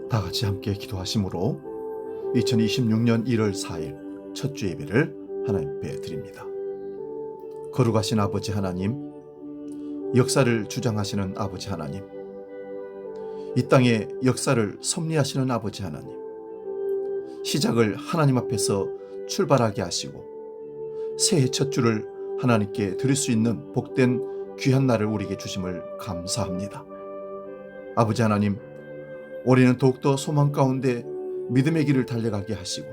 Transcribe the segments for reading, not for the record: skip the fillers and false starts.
다 같이 함께 기도하심으로 2026년 1월 4일 첫 주 예배를 하나님께 드립니다. 거룩하신 아버지 하나님, 역사를 주장하시는 아버지 하나님, 이 땅의 역사를 섭리하시는 아버지 하나님, 시작을 하나님 앞에서 출발하게 하시고 새해 첫 주를 하나님께 드릴 수 있는 복된 귀한 날을 우리에게 주심을 감사합니다. 아버지 하나님, 올해는 더욱더 소망 가운데 믿음의 길을 달려가게 하시고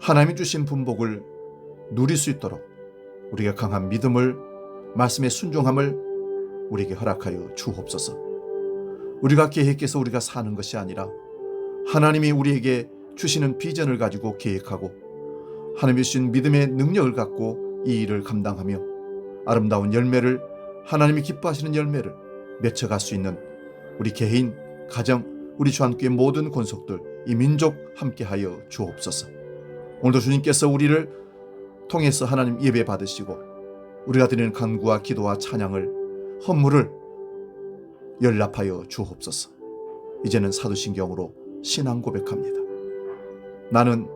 하나님이 주신 분복을 누릴 수 있도록 우리가 강한 믿음을, 말씀의 순종함을 우리에게 허락하여 주옵소서. 우리가 계획해서 우리가 사는 것이 아니라 하나님이 우리에게 주시는 비전을 가지고 계획하고 하나님이 주신 믿음의 능력을 갖고 이 일을 감당하며 아름다운 열매를, 하나님이 기뻐하시는 열매를 맺혀갈 수 있는 우리 개인, 가정, 우리 주한교회 모든 권속들, 이 민족 함께하여 주옵소서. 오늘도 주님께서 우리를 통해서 하나님 예배 받으시고 우리가 드리는 간구와 기도와 찬양을, 헌물을 연락하여 주옵소서. 이제는 사도신경으로 신앙 고백합니다. 나는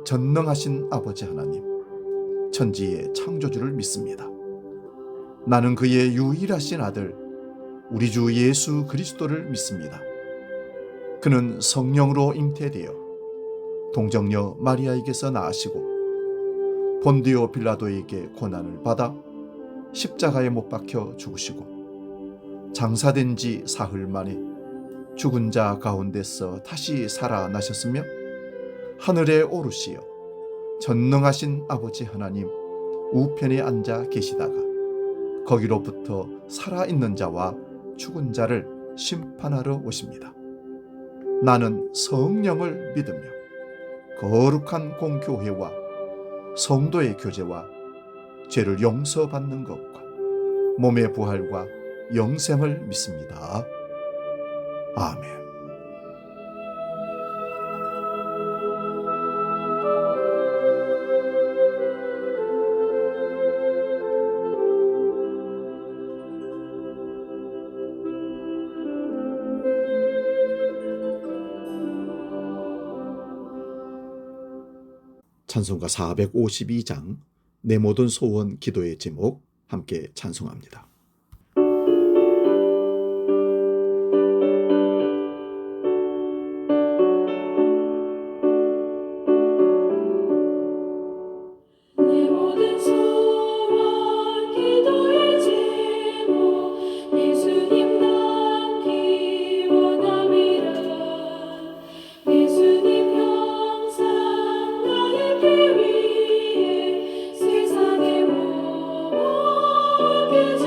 전능하신 아버지 하나님, 천지의 창조주를 믿습니다. 나는 그의 유일하신 아들 우리 주 예수 그리스도를 믿습니다. 그는 성령으로 잉태되어 동정녀 마리아에게서 나으시고 본디오 빌라도에게 고난을 받아 십자가에 못 박혀 죽으시고 장사된 지 사흘 만에 죽은 자 가운데서 다시 살아나셨으며 하늘에 오르시어 전능하신 아버지 하나님 우편에 앉아 계시다가 거기로부터 살아있는 자와 죽은 자를 심판하러 오십니다. 나는 성령을 믿으며 거룩한 공교회와 성도의 교제와 죄를 용서받는 것과 몸의 부활과 영생을 믿습니다. 아멘. 찬송가 452장 내 모든 소원 기도의 제목 함께 찬송합니다. 내 모든 소원 기도의 제목 예수님 닮기 원함이라. 예수님 형상 나의 길 위에 세상의 모든 죄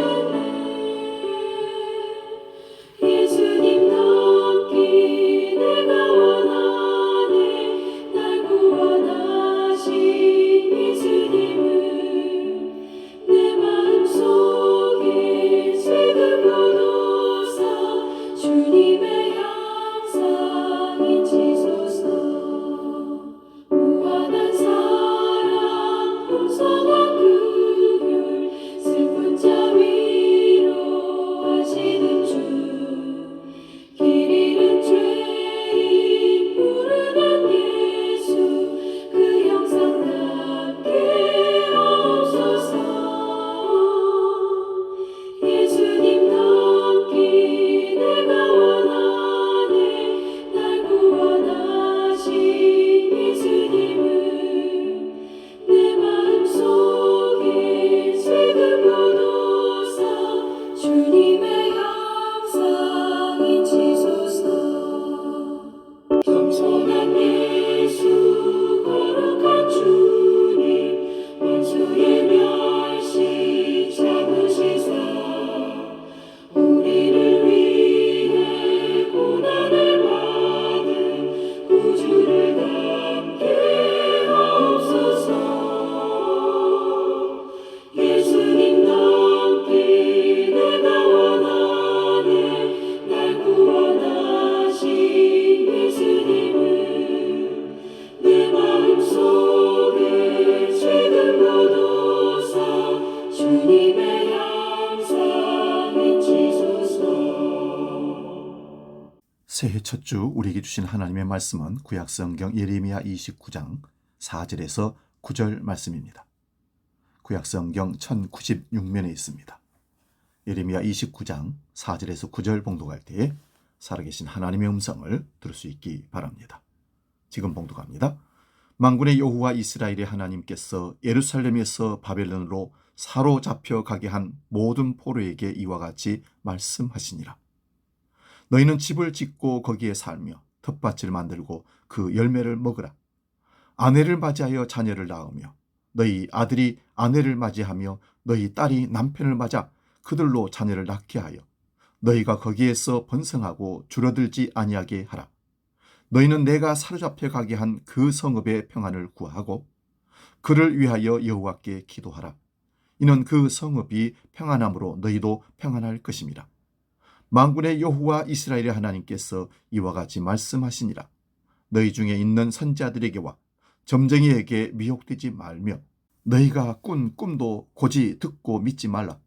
새해 첫 주 우리에게 주신 하나님의 말씀은 구약성경 예레미야 29장 4절에서 9절 말씀입니다. 구약성경 1096면에 있습니다. 예레미야 29장 4절에서 9절 봉독할 때에 살아계신 하나님의 음성을 들을 수 있기 바랍니다. 지금 봉독합니다. 만군의 여호와 이스라엘의 하나님께서 예루살렘에서 바벨론으로 사로잡혀 가게 한 모든 포로에게 이와 같이 말씀하시니라. 너희는 집을 짓고 거기에 살며 텃밭을 만들고 그 열매를 먹으라. 아내를 맞이하여 자녀를 낳으며 너희 아들이 아내를 맞이하며 너희 딸이 남편을 맞아 그들로 자녀를 낳게 하여 너희가 거기에서 번성하고 줄어들지 아니하게 하라. 너희는 내가 사로잡혀 가게 한 그 성읍의 평안을 구하고 그를 위하여 여호와께 기도하라. 이는 그 성읍이 평안함으로 너희도 평안할 것임이라. 만군의 여호와 이스라엘의 하나님께서 이와 같이 말씀하시니라. 너희 중에 있는 선지자들에게와 점쟁이에게 미혹되지 말며 너희가 꾼 꿈도 고지 듣고 믿지 말라.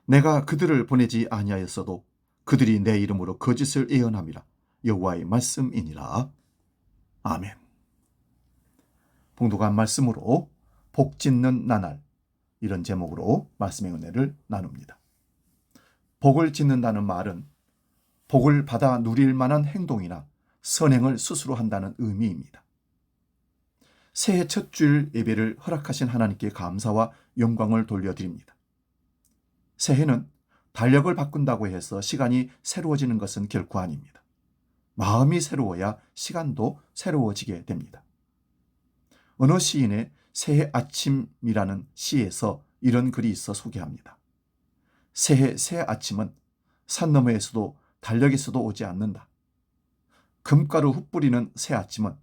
내가 그들을 보내지 아니하였어도 그들이 내 이름으로 거짓을 예언함이라. 여호와의 말씀이니라. 아멘. 봉독한 말씀으로 복 짓는 나날, 이런 제목으로 말씀의 은혜를 나눕니다. 복을 짓는다는 말은 복을 받아 누릴 만한 행동이나 선행을 스스로 한다는 의미입니다. 새해 첫 주일 예배를 허락하신 하나님께 감사와 영광을 돌려드립니다. 새해는 달력을 바꾼다고 해서 시간이 새로워지는 것은 결코 아닙니다. 마음이 새로워야 시간도 새로워지게 됩니다. 어느 시인의 새해 아침이라는 시에서 이런 글이 있어 소개합니다. 새해 새 아침은 산 너머에서도 달력에서도 오지 않는다. 금가루 흩뿌리는 새 아침은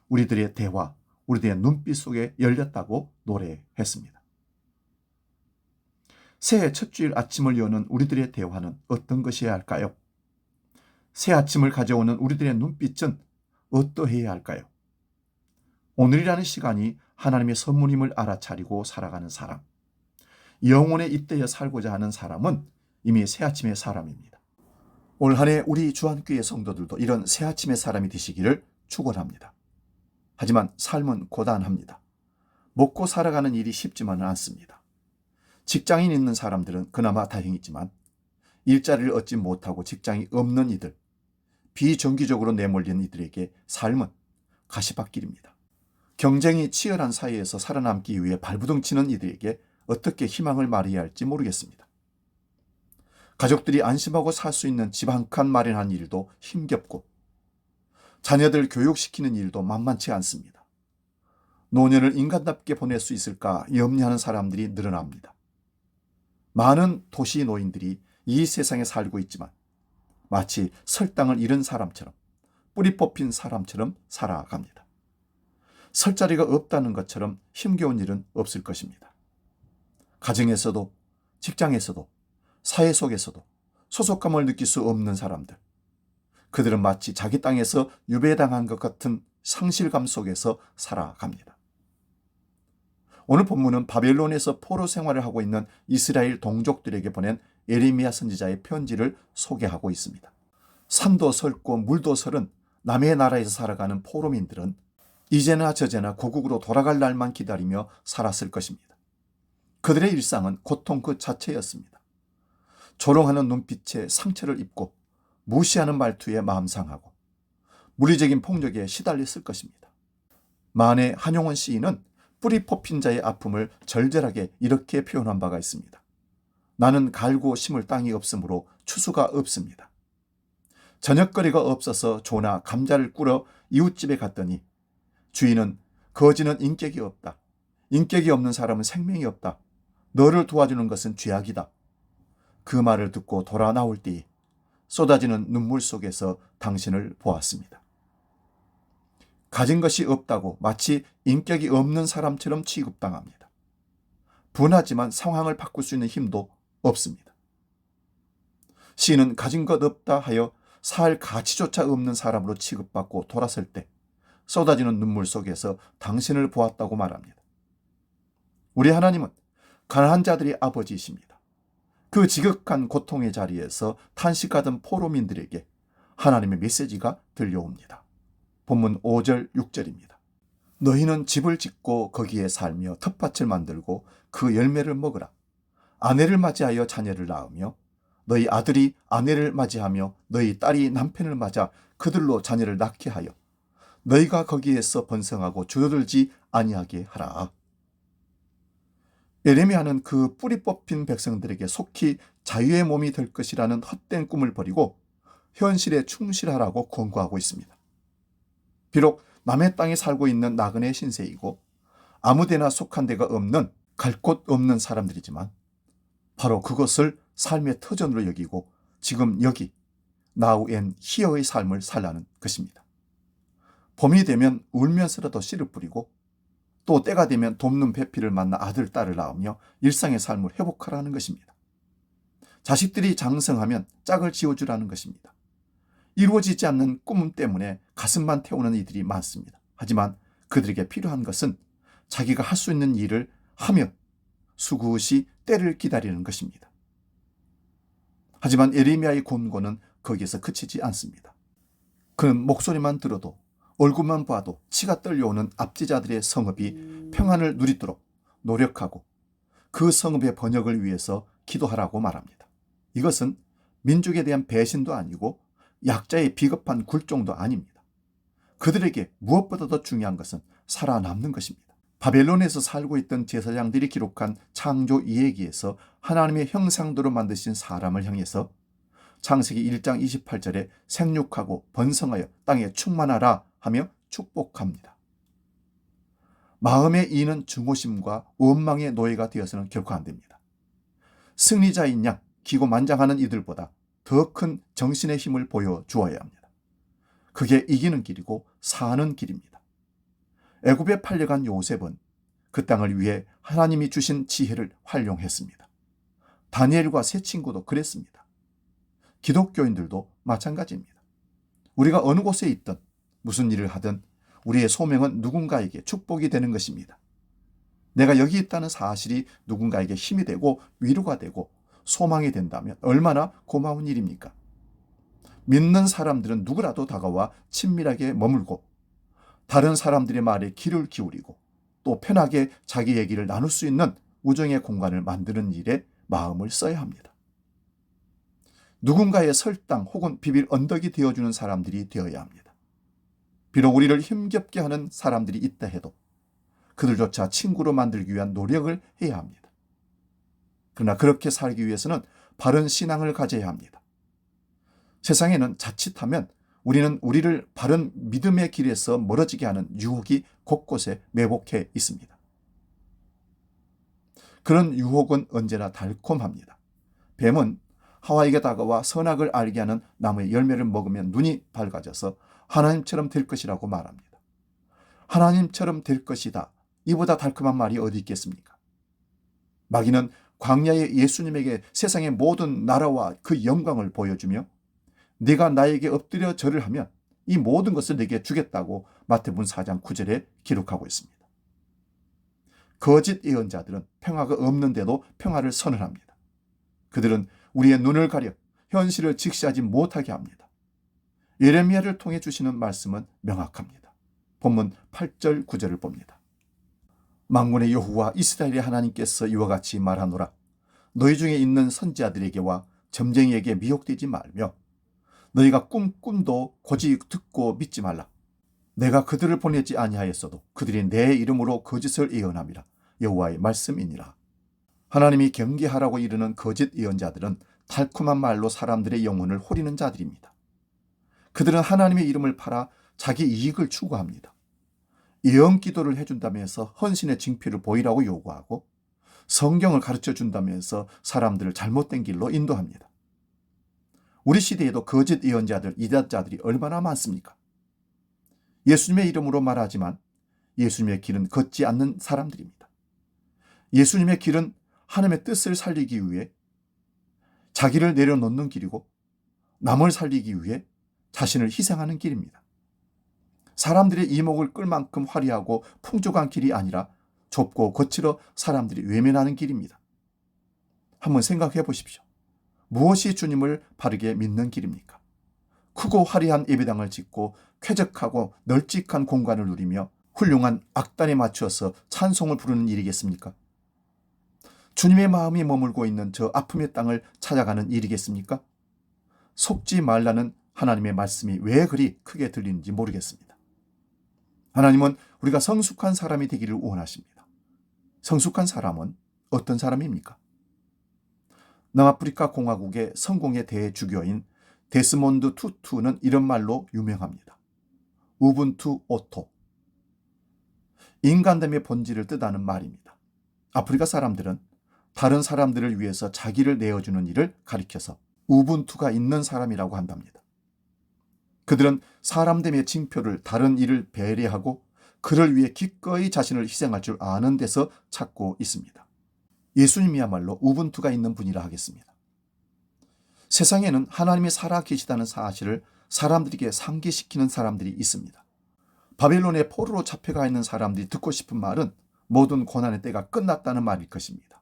우리들의 대화, 우리들의 눈빛 속에 열렸다고 노래했습니다. 새해 첫 주일 아침을 여는 우리들의 대화는 어떤 것이어야 할까요? 새 아침을 가져오는 우리들의 눈빛은 어떠해야 할까요? 오늘이라는 시간이 하나님의 선물임을 알아차리고 살아가는 사람, 영혼에 잇대어 살고자 하는 사람은 이미 새아침의 사람입니다. 올 한 해 우리 주한교회 성도들도 이런 새아침의 사람이 되시기를 축원합니다. 하지만 삶은 고단합니다. 먹고 살아가는 일이 쉽지만은 않습니다. 직장인 있는 사람들은 그나마 다행이지만 일자리를 얻지 못하고 직장이 없는 이들, 비정규적으로 내몰린 이들에게 삶은 가시밭길입니다. 경쟁이 치열한 사회에서 살아남기 위해 발부둥치는 이들에게 어떻게 희망을 말해야 할지 모르겠습니다. 가족들이 안심하고 살 수 있는 집 한 칸 마련한 일도 힘겹고 자녀들 교육시키는 일도 만만치 않습니다. 노년을 인간답게 보낼 수 있을까 염려하는 사람들이 늘어납니다. 많은 도시 노인들이 이 세상에 살고 있지만 마치 설당을 잃은 사람처럼 뿌리 뽑힌 사람처럼 살아갑니다. 설 자리가 없다는 것처럼 힘겨운 일은 없을 것입니다. 가정에서도 직장에서도 사회 속에서도 소속감을 느낄 수 없는 사람들, 그들은 마치 자기 땅에서 유배당한 것 같은 상실감 속에서 살아갑니다. 오늘 본문은 바벨론에서 포로 생활을 하고 있는 이스라엘 동족들에게 보낸 예레미야 선지자의 편지를 소개하고 있습니다. 산도 설고 물도 설은 남의 나라에서 살아가는 포로민들은 이제나 저제나 고국으로 돌아갈 날만 기다리며 살았을 것입니다. 그들의 일상은 고통 그 자체였습니다. 조롱하는 눈빛에 상처를 입고 무시하는 말투에 마음 상하고 물리적인 폭력에 시달렸을 것입니다. 만해 한용원 시인은 뿌리 뽑힌 자의 아픔을 절절하게 이렇게 표현한 바가 있습니다. 나는 갈고 심을 땅이 없으므로 추수가 없습니다. 저녁거리가 없어서 조나 감자를 꿀어 이웃집에 갔더니 주인은 거지는 인격이 없다. 인격이 없는 사람은 생명이 없다. 너를 도와주는 것은 죄악이다. 그 말을 듣고 돌아 나올 때에 쏟아지는 눈물 속에서 당신을 보았습니다. 가진 것이 없다고 마치 인격이 없는 사람처럼 취급당합니다. 분하지만 상황을 바꿀 수 있는 힘도 없습니다. 시인은 가진 것 없다 하여 살 가치조차 없는 사람으로 취급받고 돌아설 때 쏟아지는 눈물 속에서 당신을 보았다고 말합니다. 우리 하나님은 가난한 자들의 아버지이십니다. 그 지극한 고통의 자리에서 탄식하던 포로민들에게 하나님의 메시지가 들려옵니다. 본문 5절 6절입니다. 너희는 집을 짓고 거기에 살며 텃밭을 만들고 그 열매를 먹으라. 아내를 맞이하여 자녀를 낳으며 너희 아들이 아내를 맞이하며 너희 딸이 남편을 맞아 그들로 자녀를 낳게 하여 너희가 거기에서 번성하고 줄어들지 아니하게 하라. 예레미야는 그 뿌리 뽑힌 백성들에게 속히 자유의 몸이 될 것이라는 헛된 꿈을 버리고 현실에 충실하라고 권고하고 있습니다. 비록 남의 땅에 살고 있는 나그네 신세이고 아무데나 속한 데가 없는 갈 곳 없는 사람들이지만 바로 그것을 삶의 터전으로 여기고 지금 여기 now and here의 삶을 살라는 것입니다. 봄이 되면 울면서라도 씨를 뿌리고 또 때가 되면 돕는 배필을 만나 아들, 딸을 낳으며 일상의 삶을 회복하라는 것입니다. 자식들이 장성하면 짝을 지어주라는 것입니다. 이루어지지 않는 꿈 때문에 가슴만 태우는 이들이 많습니다. 하지만 그들에게 필요한 것은 자기가 할 수 있는 일을 하며 수굿이 때를 기다리는 것입니다. 하지만 예레미야의 권고는 거기에서 그치지 않습니다. 그는 목소리만 들어도 얼굴만 봐도 치가 떨려오는 압제자들의 성읍이 평안을 누리도록 노력하고 그 성읍의 번역을 위해서 기도하라고 말합니다. 이것은 민족에 대한 배신도 아니고 약자의 비겁한 굴종도 아닙니다. 그들에게 무엇보다 더 중요한 것은 살아남는 것입니다. 바벨론에서 살고 있던 제사장들이 기록한 창조 이야기에서 하나님의 형상대로 만드신 사람을 향해서 창세기 1장 28절에 생육하고 번성하여 땅에 충만하라 하며 축복합니다. 마음의 이는 증오심과 원망의 노예가 되어서는 결코 안 됩니다. 승리자인 양 기고만장하는 이들보다 더 큰 정신의 힘을 보여주어야 합니다. 그게 이기는 길이고 사는 길입니다. 애굽에 팔려간 요셉은 그 땅을 위해 하나님이 주신 지혜를 활용했습니다. 다니엘과 세 친구도 그랬습니다. 기독교인들도 마찬가지입니다. 우리가 어느 곳에 있든 무슨 일을 하든 우리의 소명은 누군가에게 축복이 되는 것입니다. 내가 여기 있다는 사실이 누군가에게 힘이 되고 위로가 되고 소망이 된다면 얼마나 고마운 일입니까? 믿는 사람들은 누구라도 다가와 친밀하게 머물고 다른 사람들의 말에 귀를 기울이고 또 편하게 자기 얘기를 나눌 수 있는 우정의 공간을 만드는 일에 마음을 써야 합니다. 누군가의 설당 혹은 비빌 언덕이 되어주는 사람들이 되어야 합니다. 비록 우리를 힘겹게 하는 사람들이 있다 해도 그들조차 친구로 만들기 위한 노력을 해야 합니다. 그러나 그렇게 살기 위해서는 바른 신앙을 가져야 합니다. 세상에는 자칫하면 우리는 우리를 바른 믿음의 길에서 멀어지게 하는 유혹이 곳곳에 매복해 있습니다. 그런 유혹은 언제나 달콤합니다. 뱀은 하와에게 다가와 선악을 알게 하는 나무의 열매를 먹으면 눈이 밝아져서 하나님처럼 될 것이라고 말합니다. 하나님처럼 될 것이다. 이보다 달콤한 말이 어디 있겠습니까? 마귀는 광야의 예수님에게 세상의 모든 나라와 그 영광을 보여주며 네가 나에게 엎드려 절을 하면 이 모든 것을 네게 주겠다고 마태복음 4장 9절에 기록하고 있습니다. 거짓 예언자들은 평화가 없는데도 평화를 선언합니다. 그들은 우리의 눈을 가려 현실을 직시하지 못하게 합니다. 예레미야를 통해 주시는 말씀은 명확합니다. 본문 8절 9절을 봅니다. 만군의 여호와 이스라엘의 하나님께서 이와 같이 말하노라. 너희 중에 있는 선지자들에게와 점쟁이에게 미혹되지 말며 너희가 꿈도 고지 듣고 믿지 말라. 내가 그들을 보내지 아니하였어도 그들이 내 이름으로 거짓을 예언함이라. 여호와의 말씀이니라. 하나님이 경계하라고 이르는 거짓 예언자들은 달콤한 말로 사람들의 영혼을 호리는 자들입니다. 그들은 하나님의 이름을 팔아 자기 이익을 추구합니다. 예언 기도를 해준다면서 헌신의 징표를 보이라고 요구하고 성경을 가르쳐 준다면서 사람들을 잘못된 길로 인도합니다. 우리 시대에도 거짓 예언자들, 이단자들이 얼마나 많습니까? 예수님의 이름으로 말하지만 예수님의 길은 걷지 않는 사람들입니다. 예수님의 길은 하나님의 뜻을 살리기 위해 자기를 내려놓는 길이고 남을 살리기 위해 자신을 희생하는 길입니다. 사람들의 이목을 끌 만큼 화려하고 풍족한 길이 아니라 좁고 거칠어 사람들이 외면하는 길입니다. 한번 생각해 보십시오. 무엇이 주님을 바르게 믿는 길입니까? 크고 화려한 예배당을 짓고 쾌적하고 널찍한 공간을 누리며 훌륭한 악단에 맞추어서 찬송을 부르는 일이겠습니까? 주님의 마음이 머물고 있는 저 아픔의 땅을 찾아가는 일이겠습니까? 속지 말라는 하나님의 말씀이 왜 그리 크게 들리는지 모르겠습니다. 하나님은 우리가 성숙한 사람이 되기를 원하십니다. 성숙한 사람은 어떤 사람입니까? 남아프리카 공화국의 성공의 대주교인 데스몬드 투투는 이런 말로 유명합니다. 우분투 오토. 인간됨의 본질을 뜻하는 말입니다. 아프리카 사람들은 다른 사람들을 위해서 자기를 내어주는 일을 가리켜서 우분투가 있는 사람이라고 한답니다. 그들은 사람됨의 징표를 다른 이를 배려하고 그를 위해 기꺼이 자신을 희생할 줄 아는 데서 찾고 있습니다. 예수님이야말로 우분투가 있는 분이라 하겠습니다. 세상에는 하나님이 살아 계시다는 사실을 사람들에게 상기시키는 사람들이 있습니다. 바벨론의 포로로 잡혀가 있는 사람들이 듣고 싶은 말은 모든 고난의 때가 끝났다는 말일 것입니다.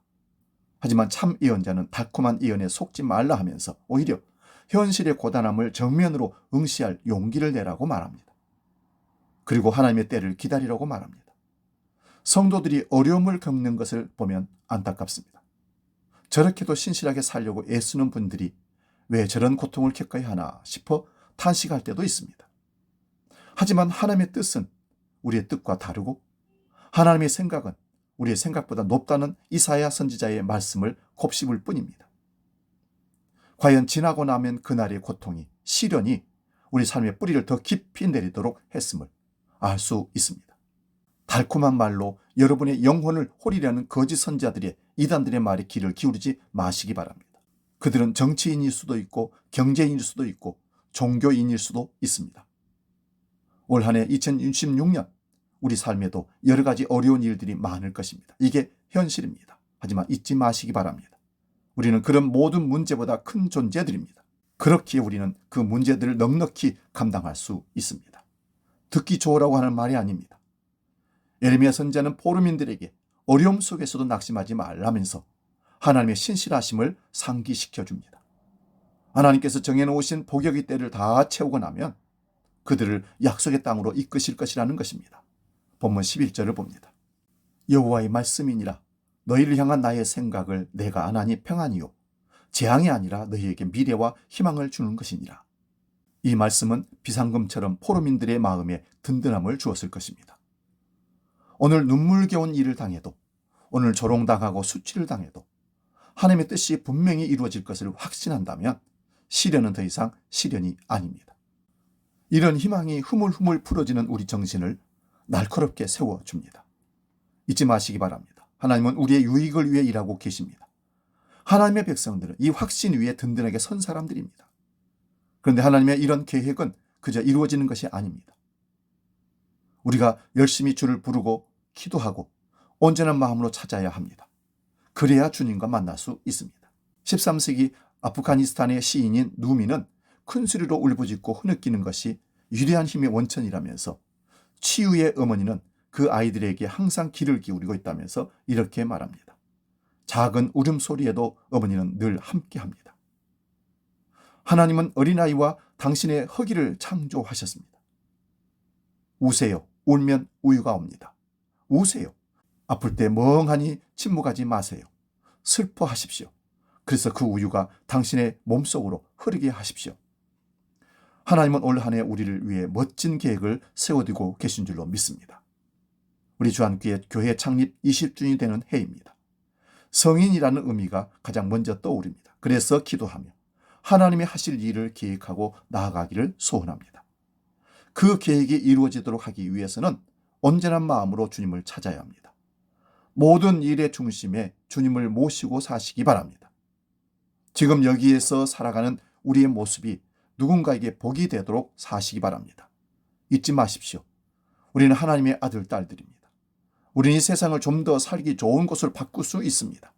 하지만 참 예언자는 달콤한 예언에 속지 말라 하면서 오히려 현실의 고단함을 정면으로 응시할 용기를 내라고 말합니다. 그리고 하나님의 때를 기다리라고 말합니다. 성도들이 어려움을 겪는 것을 보면 안타깝습니다. 저렇게도 신실하게 살려고 애쓰는 분들이 왜 저런 고통을 겪어야 하나 싶어 탄식할 때도 있습니다. 하지만 하나님의 뜻은 우리의 뜻과 다르고 하나님의 생각은 우리의 생각보다 높다는 이사야 선지자의 말씀을 곱씹을 뿐입니다. 과연 지나고 나면 그날의 고통이, 시련이 우리 삶의 뿌리를 더 깊이 내리도록 했음을 알 수 있습니다. 달콤한 말로 여러분의 영혼을 호리려는 거짓 선지자들의 이단들의 말에 귀를 기울이지 마시기 바랍니다. 그들은 정치인일 수도 있고 경제인일 수도 있고 종교인일 수도 있습니다. 올 한 해 2026년 우리 삶에도 여러 가지 어려운 일들이 많을 것입니다. 이게 현실입니다. 하지만 잊지 마시기 바랍니다. 우리는 그런 모든 문제보다 큰 존재들입니다. 그렇기에 우리는 그 문제들을 넉넉히 감당할 수 있습니다. 듣기 좋으라고 하는 말이 아닙니다. 예레미야 선지자는 포로민들에게 어려움 속에서도 낙심하지 말라면서 하나님의 신실하심을 상기시켜 줍니다. 하나님께서 정해놓으신 복역의 때를 다 채우고 나면 그들을 약속의 땅으로 이끄실 것이라는 것입니다. 본문 11절을 봅니다. 여호와의 말씀이니라. 너희를 향한 나의 생각을 내가 아나니 평안이요 재앙이 아니라 너희에게 미래와 희망을 주는 것이니라. 이 말씀은 비상금처럼 포로민들의 마음에 든든함을 주었을 것입니다. 오늘 눈물겨운 일을 당해도, 오늘 조롱당하고 수치를 당해도 하나님의 뜻이 분명히 이루어질 것을 확신한다면 시련은 더 이상 시련이 아닙니다. 이런 희망이 흐물흐물 풀어지는 우리 정신을 날카롭게 세워줍니다. 잊지 마시기 바랍니다. 하나님은 우리의 유익을 위해 일하고 계십니다. 하나님의 백성들은 이 확신 위에 든든하게 선 사람들입니다. 그런데 하나님의 이런 계획은 그저 이루어지는 것이 아닙니다. 우리가 열심히 주를 부르고 기도하고 온전한 마음으로 찾아야 합니다. 그래야 주님과 만날 수 있습니다. 13세기 아프가니스탄의 시인인 누미는 큰 소리로 울부짖고 흐느끼는 것이 위대한 힘의 원천이라면서 치유의 어머니는 그 아이들에게 항상 귀를 기울이고 있다면서 이렇게 말합니다. 작은 울음소리에도 어머니는 늘 함께합니다. 하나님은 어린아이와 당신의 허기를 창조하셨습니다. 우세요. 울면 우유가 옵니다. 우세요. 아플 때 멍하니 침묵하지 마세요. 슬퍼하십시오. 그래서 그 우유가 당신의 몸속으로 흐르게 하십시오. 하나님은 올 한 해 우리를 위해 멋진 계획을 세워두고 계신 줄로 믿습니다. 우리 주한교회 교회 창립 20주년이 되는 해입니다. 성인이라는 의미가 가장 먼저 떠오릅니다. 그래서 기도하며 하나님이 하실 일을 계획하고 나아가기를 소원합니다. 그 계획이 이루어지도록 하기 위해서는 온전한 마음으로 주님을 찾아야 합니다. 모든 일의 중심에 주님을 모시고 사시기 바랍니다. 지금 여기에서 살아가는 우리의 모습이 누군가에게 복이 되도록 사시기 바랍니다. 잊지 마십시오. 우리는 하나님의 아들, 딸들입니다. 우리는 이 세상을 좀 더 살기 좋은 곳으로 바꿀 수 있습니다.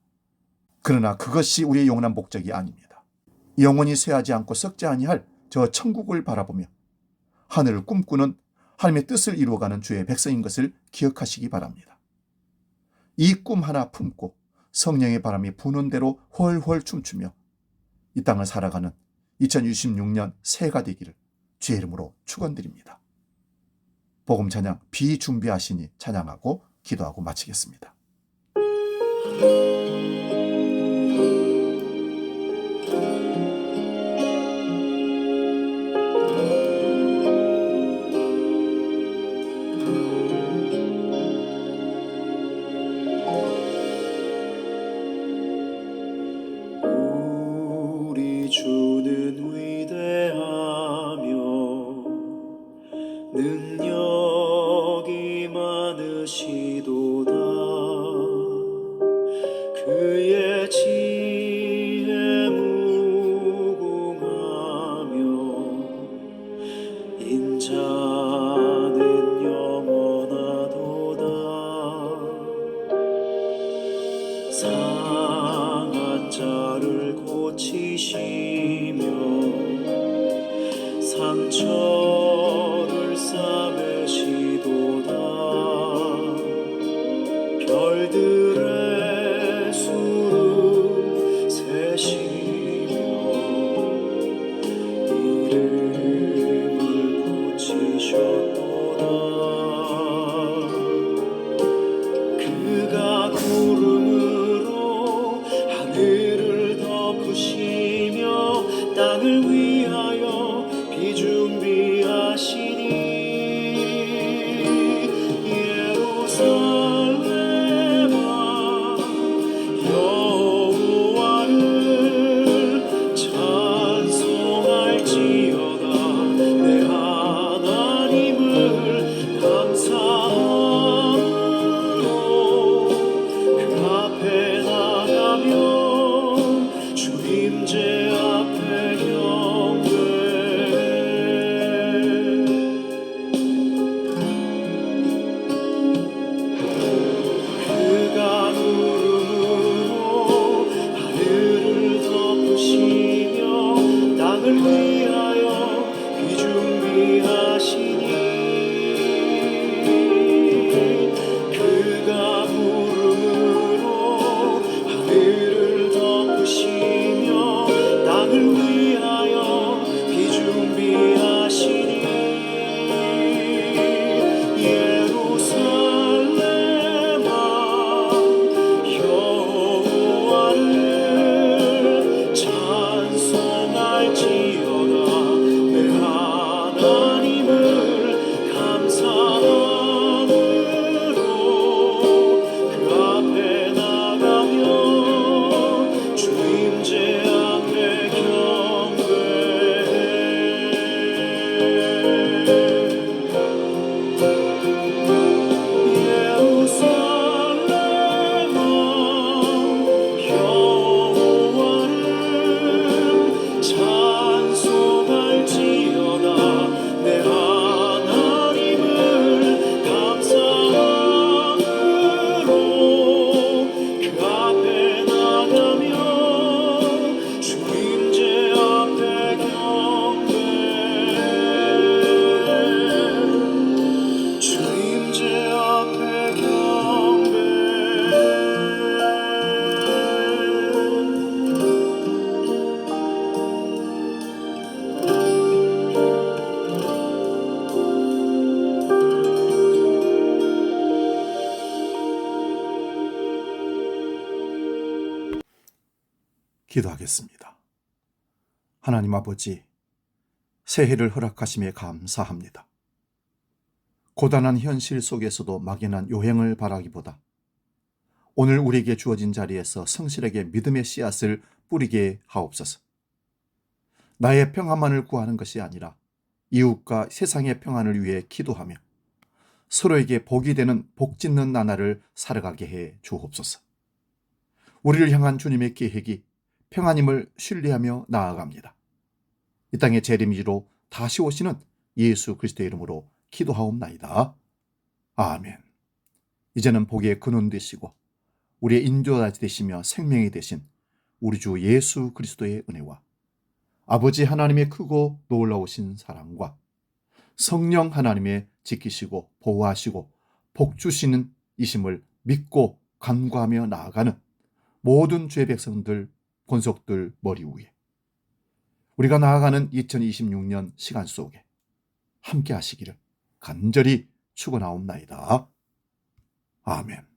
그러나 그것이 우리의 영원한 목적이 아닙니다. 영원히 쇠하지 않고 썩지 아니할 저 천국을 바라보며 하늘을 꿈꾸는 하나님의 뜻을 이루어가는 주의 백성인 것을 기억하시기 바랍니다. 이 꿈 하나 품고 성령의 바람이 부는 대로 훨훨 춤추며 이 땅을 살아가는 2026년 새해가 되기를 주의 이름으로 축원드립니다. 복음 찬양 비준비하시니 찬양하고 기도하고 마치겠습니다. 우리 주는 위대하며 능력이 많으시도다. 그의 지혜 무궁하며 인자는 영원하도다. 상한 자를 고치시며 상처를 싸매시도다. 별들의 수를 세시며 이름을 붙이셨도다. 그가 구름으로 하늘을 덮으시며 땅을 위하여 비 준비하시니 예루살렘아 여호와를 찬송할지어다. 내 하나님을 감사함으로 그 앞에 나가며 주임제 앞에 경배해. 그가 구름으로 하늘을 덮으시며 땅을 위하여 비 준비하시니 그가 구름으로 하늘을 덮으시며 땅을 위하여 비 준비하시니 예루살렘아 여호와를 찬송할지어다. 내 하나님을 감사함으로 그 앞에 나가며 주임제 앞에 경배해. 예루살렘아 여호와를 찬송할지어다. 내 하나님을 감사함으로 그 앞에 나가며 주임제 앞에 경배해. 주임제 앞에 경배해. 기도하겠습니다. 하나님 아버지, 새해를 허락하심에 감사합니다. 고단한 현실 속에서도 막연한 요행을 바라기보다 오늘 우리에게 주어진 자리에서 성실하게 믿음의 씨앗을 뿌리게 하옵소서. 나의 평안만을 구하는 것이 아니라 이웃과 세상의 평안을 위해 기도하며 서로에게 복이 되는 복 짓는 나날을 살아가게 해 주옵소서. 우리를 향한 주님의 계획이 평안임을 신뢰하며 나아갑니다. 이 땅의 재림이로 다시 오시는 예수 그리스도의 이름으로 기도하옵나이다. 아멘. 이제는 복의 근원 되시고 우리의 인도자 되시며 생명이 되신 우리 주 예수 그리스도의 은혜와 아버지 하나님의 크고 놀라우신 사랑과 성령 하나님의 지키시고 보호하시고 복 주시는 이심을 믿고 간구하며 나아가는 모든 주의 백성들 권속들 머리 위에 우리가 나아가는 2026년 시간 속에 함께 하시기를 간절히 축원하옵나이다. 아멘.